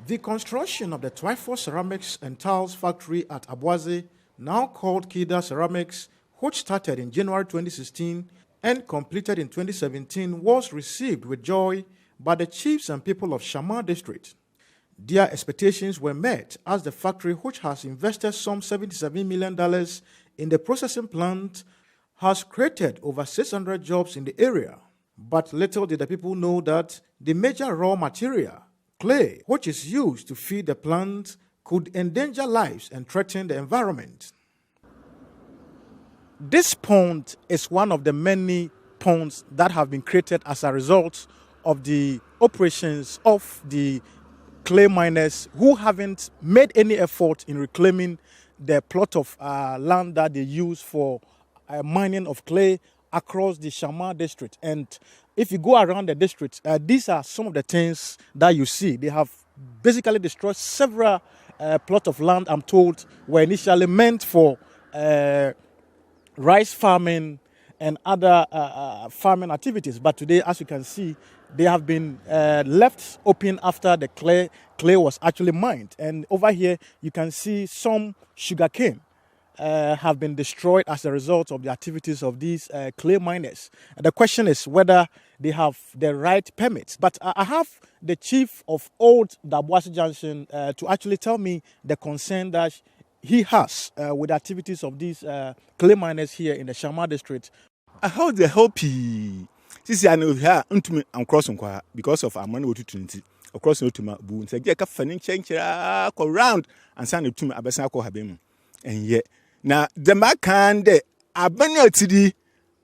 The construction of the Twyford Ceramics and Tiles factory at Abuasi, now called Kida Ceramics, which started in January 2016 and completed in 2017, was received with joy by the chiefs and people of Shama district. Their expectations were met as the factory, which has invested some $77 million in the processing plant, has created over 600 jobs in the area. But little did the people know that the major raw material, clay, which is used to feed the plant, could endanger lives and threaten the environment. This pond is one of the many ponds that have been created as a result of the operations of the clay miners who haven't made any effort in reclaiming the plot of land that they use for mining of clay across the Shama district. And if you go around the district, these are some of the things that you see. They have basically destroyed several plots of land, I'm told, were initially meant for rice farming and other farming activities. But today, as you can see, they have been left open after the clay was actually mined. And over here, you can see some sugarcane have been destroyed as a result of the activities of these clay miners. And the question is whether they have the right permits. But I have the chief of Old Abuasi Junction to actually tell me the concern that he has with the activities of these clay miners here in the Shama district. How the help this I know here I'm crossing because of our money to 20 across no to my boon say get a fanning change around and send it to me abesa ko habem and yet now the makan de abanya tidi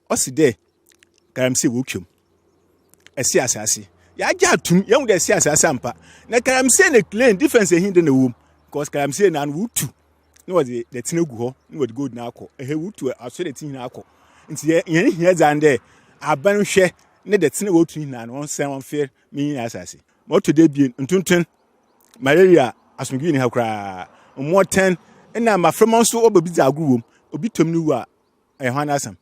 oside karam say wokum esi asase ya ja tum yam de esi asase ampa na karam say na claim difference hin de na wom because karam say na wutu no was the tinegu ho no was good na akọ ehe wutu aso de tin na akọ nti ye hia zande aban hwe ne de tene wotu hina no sen won fair me asase mo to de bien ntuntun malaria asungwi ni hakra mo 10 na ma frema so obabi za agruwom obi tomni wa ehwan asam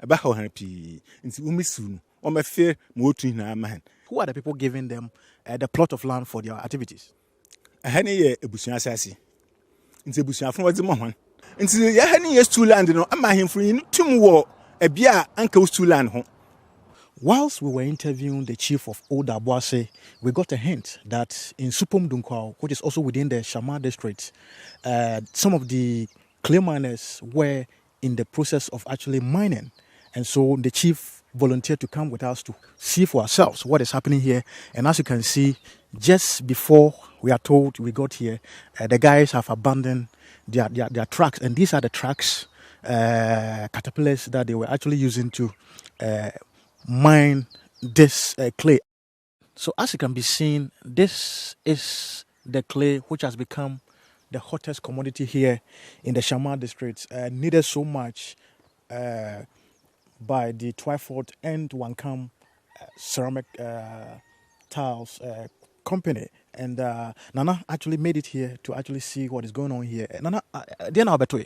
eba ha han pi nti wo misu no o ma fair mo wotu hina man. Who are the people giving them the plot of land for their activities? Hani ye ebusun asase nti ebusun afon wodi mo hwan nti ya hani ye stool land no ama hemfo yin tum wo ebia anka stool land ho. Whilst we were interviewing the chief of Old Abuasi, we got a hint that in Supom Dunkwao, which is also within the Shama district, some of the clay miners were in the process of actually mining. And so the chief volunteered to come with us to see for ourselves what is happening here. And as you can see, just before we are told we got here, the guys have abandoned their trucks. And these are the trucks, caterpillars that they were actually using to mine this clay. So as it can be seen, this is the clay which has become the hottest commodity here in the Shama district, needed so much by the Twyford and Wankam ceramic tiles company. And Nana actually made it here to actually see what is going on here. Nana, they are now better.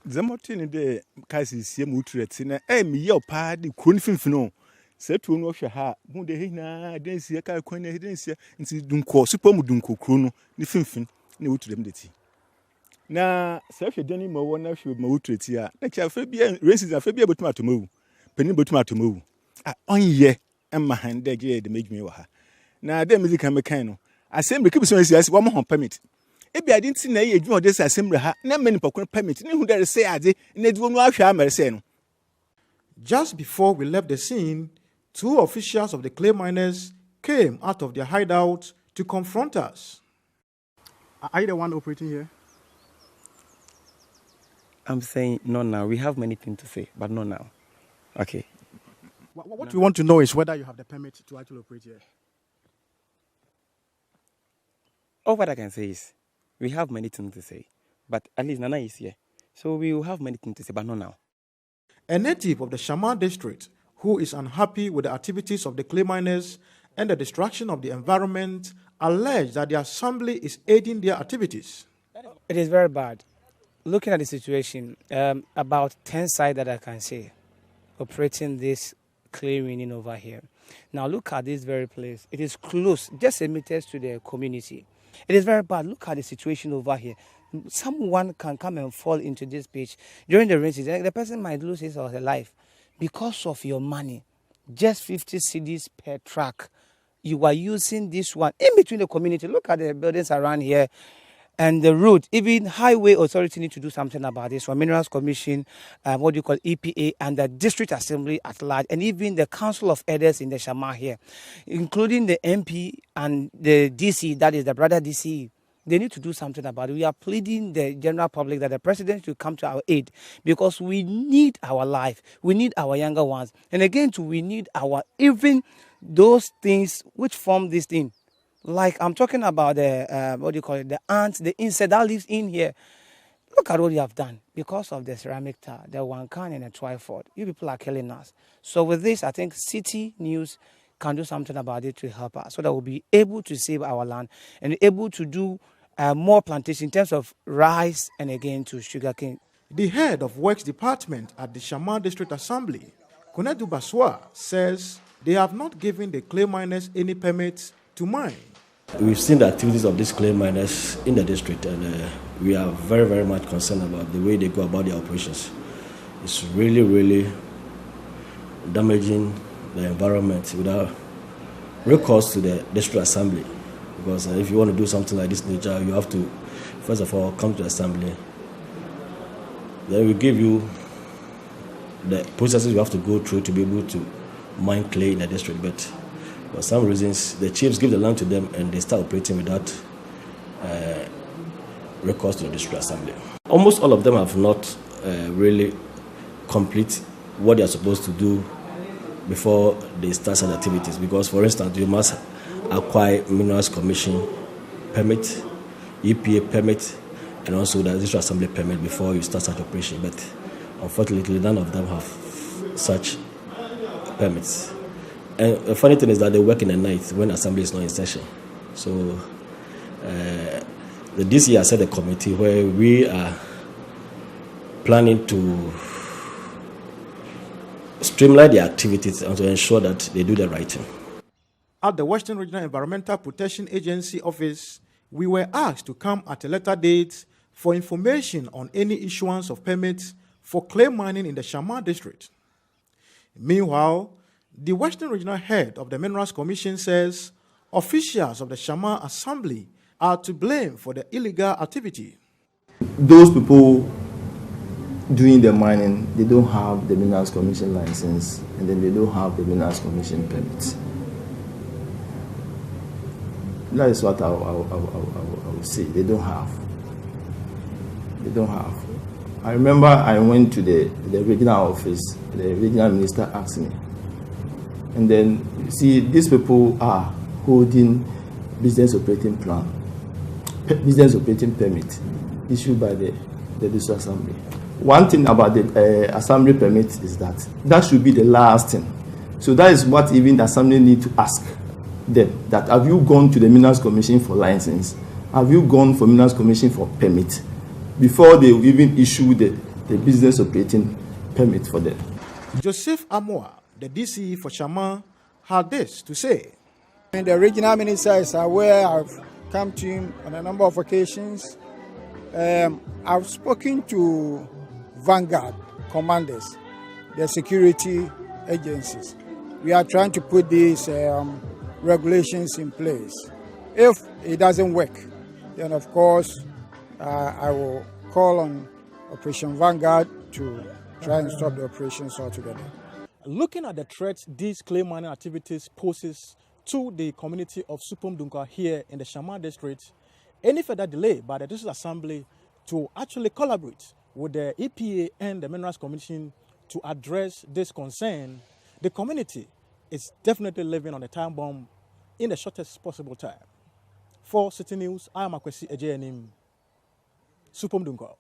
Zamotini de kasi sie mutreti na mi ye opa de kron finfino se tu no hwe ha hu de hina den sie ka kwan na den sie nti dunko super mu dunko kro no ni finfin na wutu dem de ti na se hwe den ma wo na hwe ma wutreti a na cha fa bia racism fa bia botuma atomawu pani botuma atomawu a onye emma hande ge de medwumi wa ha na de music am kan no assembly kibiso asi wo mo hon permit ebi ade nti na ye adwuma de assembly ha na many pakon permit ni hu there say ade na duwo no ahwa amerese no. Just before we left the scene, two officials of the clay miners came out of their hideout to confront us. Are you the one operating here? I'm saying no now. We have many things to say, but not now. Okay. What we want to know is whether you have the permit to actually operate here. All what I can say is we have many things to say, but at least Nana is here. So we will have many things to say, but not now. A native of the Shama district who is unhappy with the activities of the clay miners and the destruction of the environment alleged that the assembly is aiding their activities. It is very bad. Looking at the situation, about 10 sites that I can see operating this clay mining over here. Now look at this very place. It is close, just a meter to the community. It is very bad. Look at the situation over here. Someone can come and fall into this pitch during the rain season. The person might lose his or her life because of your money. Just 50 cedis per truck. You are using this one in between the community. Look at the buildings around here and the road. Even highway authority need to do something about this. From Minerals Commission, what do you call EPA, and the district assembly at large, and even the council of elders in the Shama here, including the MP and the DC, that is the brother DC. They need to do something about it. We are pleading the general public that the president should come to our aid, because we need our life. We need our younger ones. And again, too, we need our, even those things which form this thing. Like I'm talking about the, what do you call it, the ants, the insect that lives in here. Look at what you have done because of the ceramic tar, the Wankan and the Twyford. You people are killing us. So with this, I think City News can do something about it to help us so that we'll be able to save our land and able to do more plantation in terms of rice and again to sugarcane. The head of Works Department at the Shama District Assembly, Konedu Baswa, says they have not given the clay miners any permits to mine. We've seen the activities of these clay miners in the district, and we are very, very much concerned about the way they go about their operations. It's really, really damaging the environment without recourse to the district assembly. Because if you want to do something like this nature, you have to, first of all, come to the assembly. Then we give you the processes you have to go through to be able to mine clay in the district. But for some reasons, the chiefs give the land to them and they start operating without recourse to the district assembly. Almost all of them have not really complete what they are supposed to do before they start some activities. Because, for instance, you must acquire Minerals Commission permit, EPA permit, and also the district assembly permit before you start such operation. But unfortunately, none of them have such permits. And the funny thing is that they work in the night when assembly is not in session. So the DC has set a committee where we are planning to streamline the activities and to ensure that they do the right thing. At the Western Regional Environmental Protection Agency office, we were asked to come at a later date for information on any issuance of permits for clay mining in the Shama district. Meanwhile, the Western Regional Head of the Minerals Commission says officials of the Shama Assembly are to blame for the illegal activity. Those people doing the mining, they don't have the Minerals Commission license, and then they don't have the Minerals Commission permits. That is what I would say. They don't have. They don't have. I remember I went to the regional office. The regional minister asked me, and then you see these people are holding business operating plan, business operating permit issued by the district assembly. One thing about the assembly permit is that should be the last thing. So that is what even the assembly need to ask them, that have you gone to the Minerals Commission for license? Have you gone for Minerals Commission for permit? Before they even issue the business operating permit for them. Joseph Amoa, the DC for Shama, had this to say. And the regional minister is aware. I've come to him on a number of occasions. I've spoken to Vanguard commanders, the security agencies. We are trying to put these regulations in place. If it doesn't work, then of course I will call on Operation Vanguard to try and stop the operations altogether. Looking at the threats these clay mining activities poses to the community of Supum Dunkwa here in the Shama district, any further delay by the district assembly to actually collaborate with the EPA and the Minerals Commission to address this concern, the community is definitely living on a time bomb in the shortest possible time. For Citi News, I am Abuasi, Supum Dunkwa.